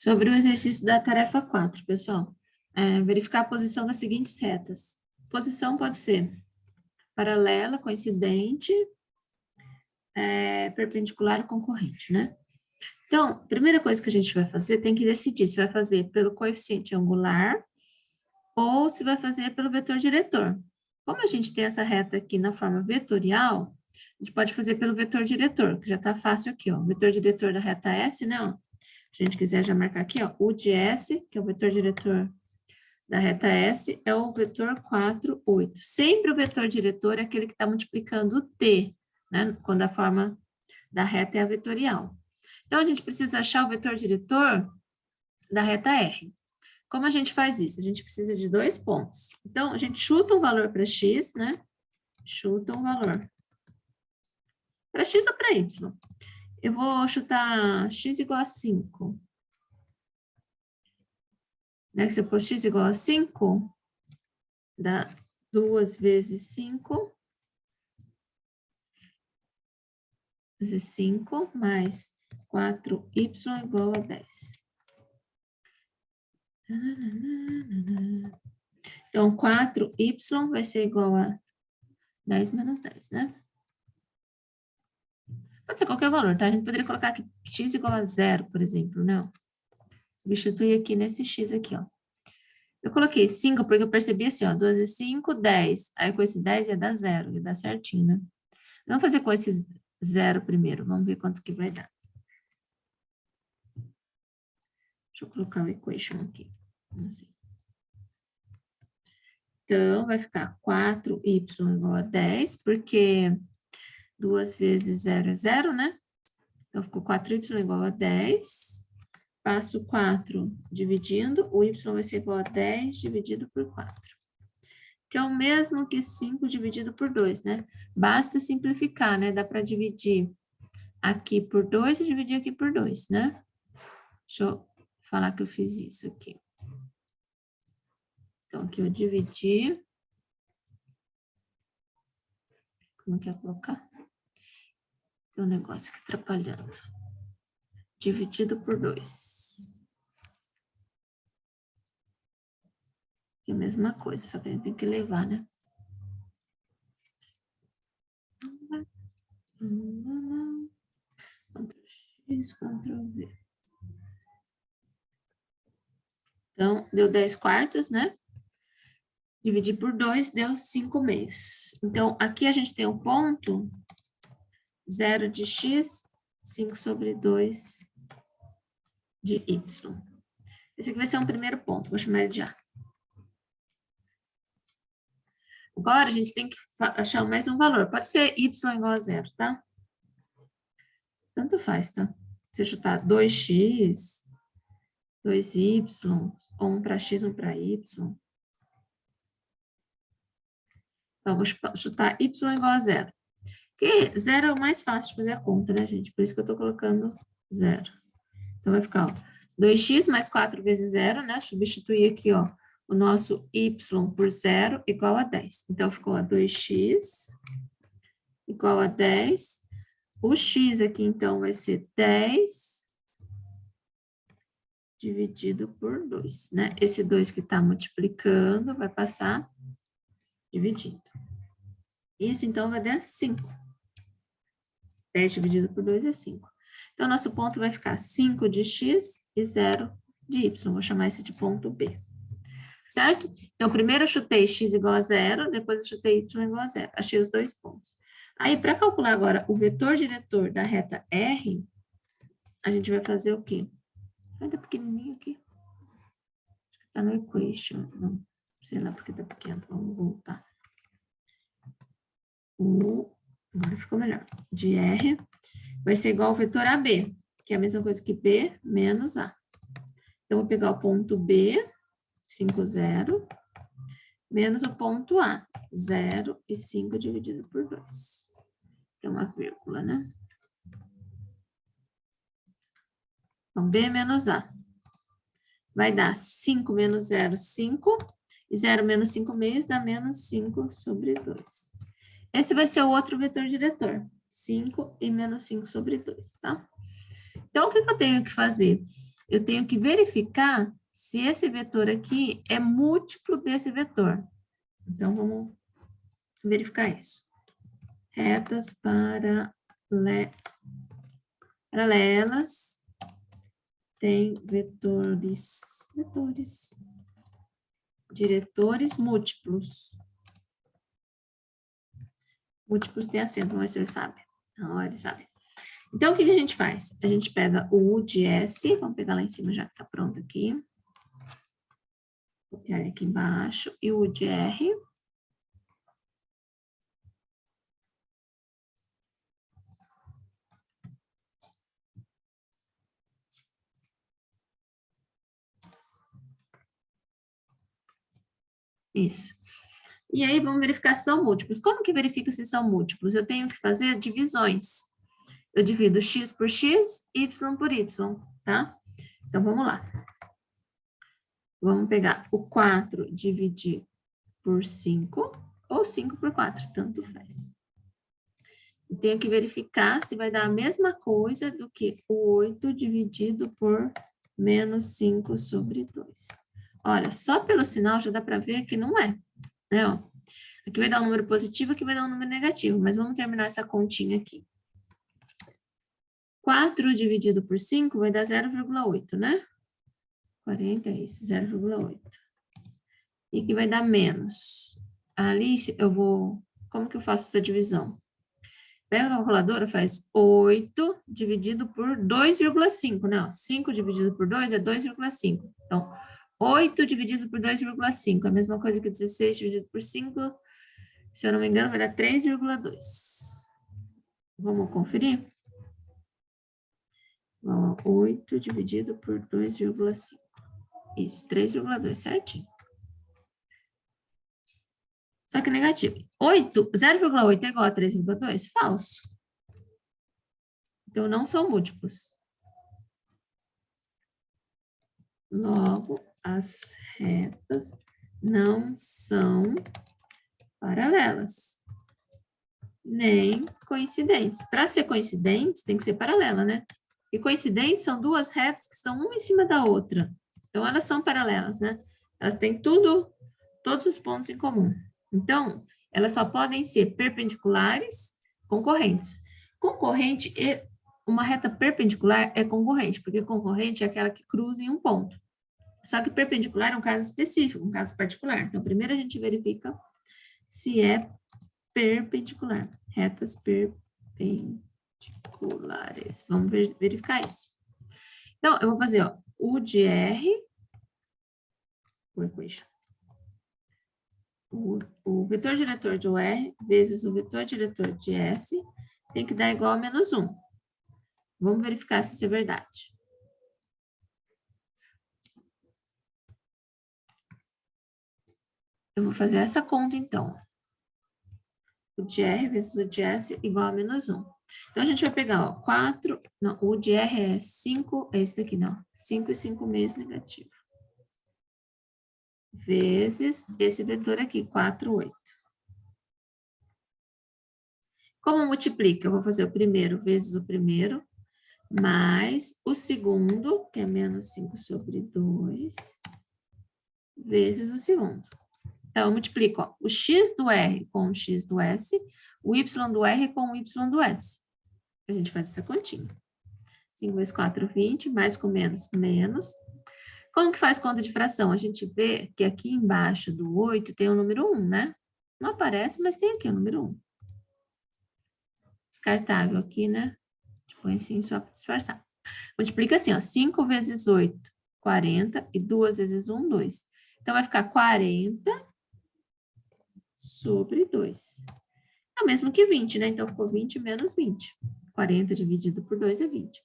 Sobre o exercício da tarefa 4, pessoal. Verificar a posição das seguintes retas. Posição pode ser paralela, coincidente, perpendicular ou concorrente, né? Então, primeira coisa que a gente vai fazer, tem que decidir se vai fazer pelo coeficiente angular ou se vai fazer pelo vetor diretor. Como a gente tem essa reta aqui na forma vetorial, a gente pode fazer pelo vetor diretor, que já tá fácil aqui, ó. O vetor diretor da reta S, né, ó. Se a gente quiser já marcar aqui, ó, U de S, que é o vetor diretor da reta S, é o vetor 4, 8. Sempre o vetor diretor é aquele que está multiplicando o T, né, quando a forma da reta é a vetorial. Então, a gente precisa achar o vetor diretor da reta R. Como a gente faz isso? A gente precisa de 2 pontos. Então, a gente chuta um valor para x, né? Chuta um valor. Para x ou para y? Eu vou chutar x igual a 5. Né? Se eu pôr x igual a 5, dá 2 vezes 5. Vezes 5, mais 4y igual a 10. Então, 4y vai ser igual a 10 menos 10, né? Pode ser qualquer valor, tá? A gente poderia colocar aqui x igual a 0, por exemplo, não. Substituir aqui nesse x aqui, ó. Eu coloquei 5 porque eu percebi assim, ó, 2 vezes 5, 10. Aí com esse 10 ia dar 0, ia dar certinho, né? Vamos fazer com esse 0 primeiro, vamos ver quanto que vai dar. Deixa eu colocar o equation aqui, assim. Então, vai ficar 4y igual a 10, porque 2 vezes 0 é 0, né? Então, ficou 4y igual a 10. Passo 4 dividindo, o y vai ser igual a 10 dividido por 4. Que é o mesmo que 5 dividido por 2, né? Basta simplificar, né? Dá para dividir aqui por 2 e dividir aqui por 2, né? Deixa eu falar que eu fiz isso aqui. Então, aqui eu dividi. Como que é colocar? Tem um negócio aqui atrapalhando. Dividido por 2. É a mesma coisa, só que a gente tem que levar, né? Ctrl X, Ctrl V. Então, deu 10 quartos, né? Dividir por 2 deu 5 meios. Então, aqui a gente tem o ponto 0 de x, 5 sobre 2 de y. Esse aqui vai ser um primeiro ponto, vou chamar ele de A. Agora, a gente tem que achar mais um valor. Pode ser y igual a 0, tá? Tanto faz, tá? Se eu chutar 2x, 2y, ou 1 para x, 1 para y. Então, vou chutar y igual a 0. Porque 0 é o mais fácil de fazer a conta, né, gente? Por isso que eu tô colocando 0. Então, vai ficar, ó, 2x mais 4 vezes 0, né? Substituir aqui, ó, o nosso y por 0 igual a 10. Então, ficou a 2x igual a 10. O x aqui, então, vai ser 10 dividido por 2, né? Esse 2 que está multiplicando vai passar dividindo. Isso, então, vai dar 5. 10 dividido por 2 é 5. Então, nosso ponto vai ficar 5 de x e 0 de y. Vou chamar esse de ponto B. Certo? Então, primeiro eu chutei x igual a 0, depois eu chutei y igual a 0. Achei os 2 pontos. Aí, para calcular agora o vetor diretor da reta R, a gente vai fazer o quê? Vai dar pequenininho aqui. Tá no equation. Não, sei lá porque tá pequeno. Vamos voltar. Agora ficou melhor. De R vai ser igual ao vetor AB, que é a mesma coisa que B menos A. Então, vou pegar o ponto B, 5, 0, menos o ponto A, 0 e 5 dividido por 2. Que é uma vírgula, né? Então, B menos A. Vai dar 5 menos 0, 5. E 0 menos 5 meios dá menos 5 sobre 2. Esse vai ser o outro vetor diretor. 5 e menos 5 sobre 2, tá? Então, o que eu tenho que fazer? eu tenho que verificar se esse vetor aqui é múltiplo desse vetor. Então, vamos verificar isso. Retas paralelas têm diretores múltiplos. Múltiplos tem acento, vamos ver se ele sabe. Não, ele sabe. Então, o que a gente faz? A gente pega o U de S, vamos pegar lá em cima já que está pronto aqui. Copiar ele aqui embaixo. E o U de R. Isso. E aí, vamos verificar se são múltiplos. Como que verifica se são múltiplos? Eu tenho que fazer divisões. Eu divido x por x, y por y, tá? Então, vamos lá. Vamos pegar o 4 dividir por 5, ou 5 por 4, tanto faz. E tenho que verificar se vai dar a mesma coisa do que o 8 dividido por menos 5 sobre 2. Olha, só pelo sinal já dá para ver que não é, né? Ó, aqui vai dar um número positivo, aqui vai dar um número negativo, mas vamos terminar essa continha aqui. 4 dividido por 5 vai dar 0,8, né? 40 é isso, 0,8. E que vai dar menos. Ali eu vou... Como que eu faço essa divisão? Pega a calculadora, faz 8 dividido por 2,5, né? 5 dividido por 2 é 2,5. Então, 8 dividido por 2,5. A mesma coisa que 16 dividido por 5. Se eu não me engano, vai dar 3,2. Vamos conferir? 8 dividido por 2,5. Isso, 3,2, certinho. Só que negativo. 0,8 é igual a 3,2? Falso. Então, não são múltiplos. Logo, as retas não são paralelas, nem coincidentes. Para ser coincidentes, tem que ser paralela, né? E coincidentes são duas retas que estão uma em cima da outra. Então, elas são paralelas, né? Elas têm todos os pontos em comum. Então, elas só podem ser perpendiculares, concorrentes. Concorrente e uma reta perpendicular é concorrente, porque concorrente é aquela que cruza em um ponto. Só que perpendicular é um caso específico, um caso particular. Então, primeiro a gente verifica se é perpendicular. Retas perpendiculares. Vamos verificar isso. Então, eu vou fazer, ó, U de R, o vetor diretor de UR vezes o vetor diretor de S tem que dar igual a menos 1. Vamos verificar se isso é verdade. Eu vou fazer essa conta, então. O de R vezes o de S igual a menos 1. Então, a gente vai pegar, ó, 4... Não, o de R é 5... É esse daqui, não. 5 e 5 meios negativo. Vezes esse vetor aqui, 4, 8. Como multiplica? Eu vou fazer o primeiro vezes o primeiro, mais o segundo, que é menos 5 sobre 2, vezes o segundo. Então, eu multiplico, ó, o x do R com o x do S, o y do R com o y do S. A gente faz essa continha. 5 vezes 4, 20, mais com menos, menos. Como que faz conta de fração? A gente vê que aqui embaixo do 8 tem o número 1, né? Não aparece, mas tem aqui o número 1. Descartável aqui, né? A gente põe assim só para disfarçar. Multiplica assim, ó, 5 vezes 8, 40, e 2 vezes 1, 2. Então, vai ficar 40 sobre 2. É o mesmo que 20, né? Então, ficou 20 menos 20. 40 dividido por 2 é 20.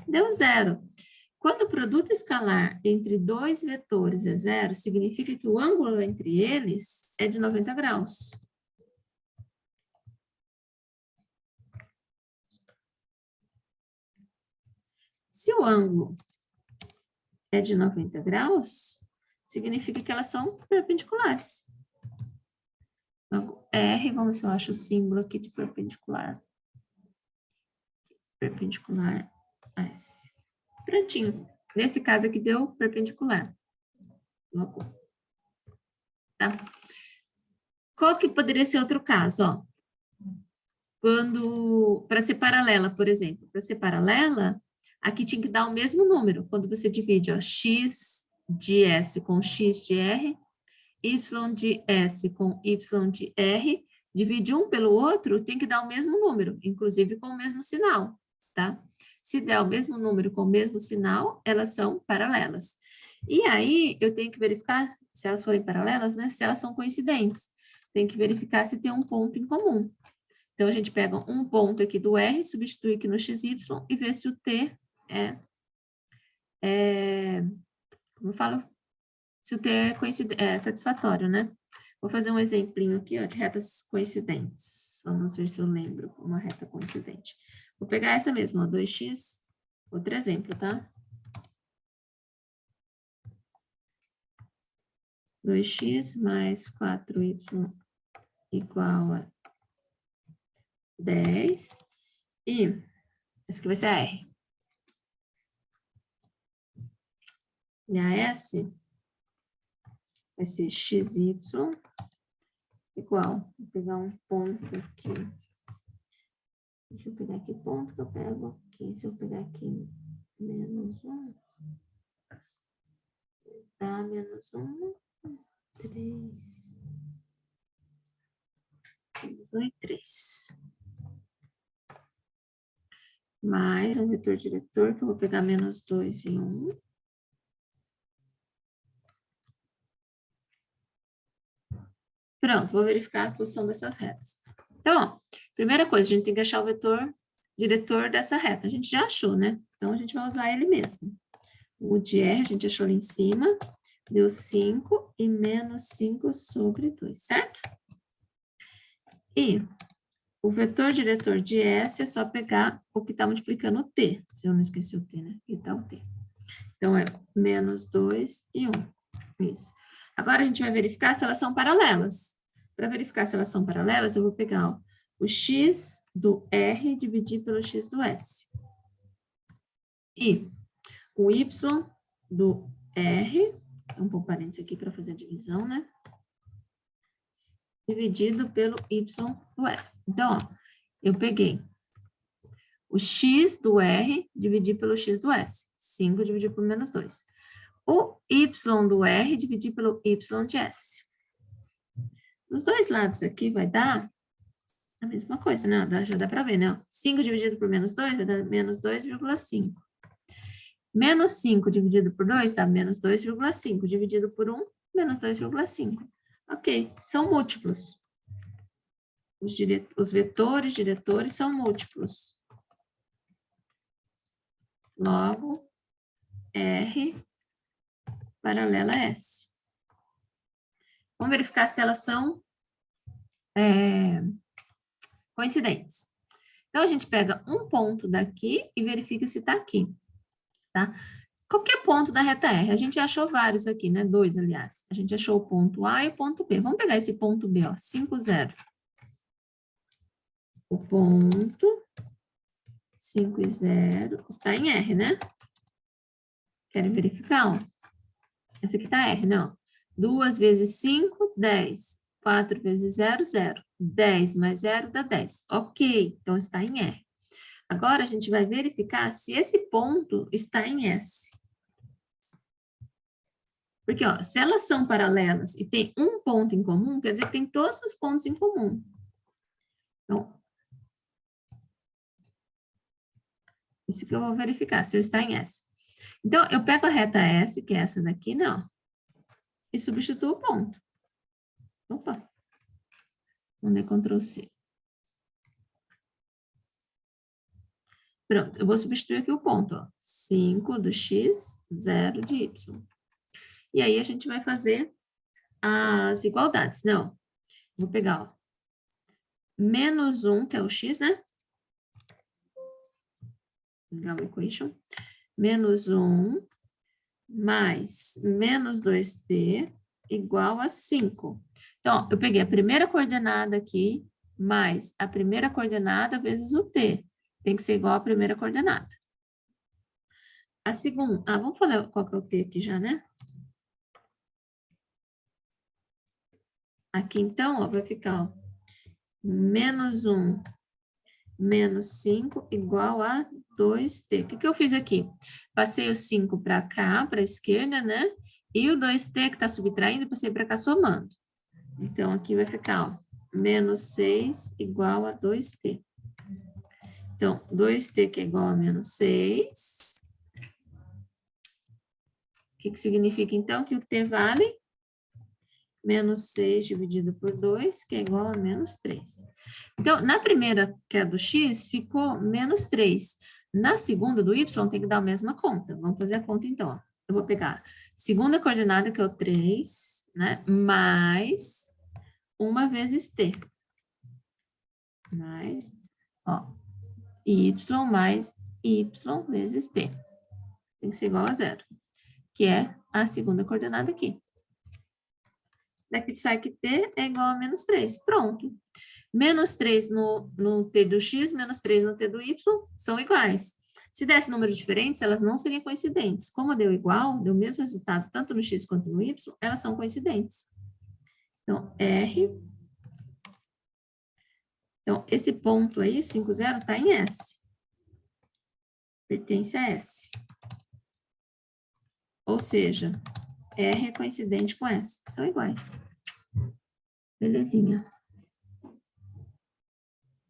Deu zero. Quando o produto escalar entre dois vetores é zero, significa que o ângulo entre eles é de 90 graus. Se o ângulo é de 90 graus, significa que elas são perpendiculares. Então, R, vamos ver se eu acho o símbolo aqui de perpendicular. Perpendicular a S. Prontinho. Nesse caso aqui deu perpendicular. Tá? Qual que poderia ser outro caso, ó? Quando, para ser paralela, por exemplo, para ser paralela, aqui tinha que dar o mesmo número. Quando você divide, ó, x de S com x de R, y de S com y de R, divide um pelo outro, tem que dar o mesmo número, inclusive com o mesmo sinal, tá? Se der o mesmo número com o mesmo sinal, elas são paralelas. E aí, eu tenho que verificar, se elas forem paralelas, né, se elas são coincidentes. Tem que verificar se tem um ponto em comum. Então, a gente pega um ponto aqui do R, substitui aqui no XY e vê se o T como eu falo? Se o T é satisfatório, né? Vou fazer um exemplinho aqui, ó, de retas coincidentes. Vamos ver se eu lembro uma reta coincidente. Vou pegar essa mesma, ó, 2x, outro exemplo, tá? 2x mais 4y igual a 10. E essa aqui vai ser a R. E a S vai ser xy igual. Vou pegar um ponto aqui. Deixa eu pegar aqui ponto que eu pego aqui. Se eu pegar aqui menos 1, dá menos 1, 3. Menos 1 e 3. Mais um vetor diretor, que eu vou pegar menos 2 e 1. Pronto, vou verificar a posição dessas retas. Então, ó, primeira coisa, a gente tem que achar o vetor diretor dessa reta. A gente já achou, né? Então, a gente vai usar ele mesmo. O de R, a gente achou ali em cima, deu 5 e menos 5 sobre 2, certo? E o vetor diretor de S é só pegar o que está multiplicando o T, se eu não esqueci o T, né? Aqui está o T. Então, é menos 2 e 1. Isso. Agora, a gente vai verificar se elas são paralelas. Para verificar se elas são paralelas, eu vou pegar, ó, o x do R dividir pelo x do S. E o y do R, vamos pôr parênteses aqui para fazer a divisão, né? Dividido pelo y do S. Então, ó, eu peguei o x do R dividir pelo x do S. 5 dividido por menos 2. O y do R dividir pelo y de S. Dos dois lados aqui vai dar a mesma coisa, né? Já dá para ver, né? 5 dividido por menos 2 vai dar menos 2,5. Menos 5 dividido por 2 dá menos 2,5. Dividido por 1, menos 2,5. Ok, são múltiplos. Os vetores diretores são múltiplos. Logo, R paralela a S. Vamos verificar se elas são coincidentes. Então, a gente pega um ponto daqui e verifica se está aqui, tá? Qualquer ponto da reta R. A gente já achou vários aqui, né? 2, aliás. A gente achou o ponto A e o ponto B. Vamos pegar esse ponto B, ó. 5, 0. O ponto 5 e 0 está em R, né? Querem verificar, ó? Essa aqui está R, não. 2 vezes 5, 10. 4 vezes 0, 0. 10 mais 0 dá 10. Ok, então está em R. Agora, a gente vai verificar se esse ponto está em S. Porque, ó, se elas são paralelas e tem um ponto em comum, quer dizer que tem todos os pontos em comum. Então, isso que eu vou verificar, se ele está em S. Então, eu pego a reta S, que é essa daqui, não, e substituo o ponto. Opa. Vamos dar Ctrl C. Pronto, eu vou substituir aqui o ponto, ó. 5 do x, 0 de y. E aí, a gente vai fazer as igualdades. Não, vou pegar, ó, menos 1, que é o x, né? Vou pegar o equation. Menos 1 mais menos 2t igual a 5. Então, ó, eu peguei a primeira coordenada aqui, mais a primeira coordenada vezes o t. Tem que ser igual à primeira coordenada. A segunda, vamos falar qual que é o t aqui já, né? Aqui, então, ó, vai ficar, ó, menos 1 menos 5 igual a 2t. O que eu fiz aqui? Passei o 5 para cá, para a esquerda, né? E o 2t que está subtraindo, passei para cá somando. Então, aqui vai ficar, ó, menos 6 igual a 2t. Então, 2t que é igual a menos 6. O que significa, então, que o t vale menos 6 dividido por 2, que é igual a menos 3. Então, na primeira, que é do x, ficou menos 3. Na segunda, do y, tem que dar a mesma conta. Vamos fazer a conta, então. Ó. Eu vou pegar segunda coordenada, que é o 3, né? Mais 1 vezes t. Mais, ó, y mais y vezes t. Tem que ser igual a 0, que é a segunda coordenada aqui. Daqui sai que t é igual a menos 3. Pronto. Menos 3 no t do x, menos 3 no t do y, são iguais. Se desse números diferentes, elas não seriam coincidentes. Como deu igual, deu o mesmo resultado, tanto no x quanto no y, elas são coincidentes. Então, R. Então, esse ponto aí, 5, 0, está em S. Pertence a S. Ou seja, R é coincidente com S. São iguais. Belezinha.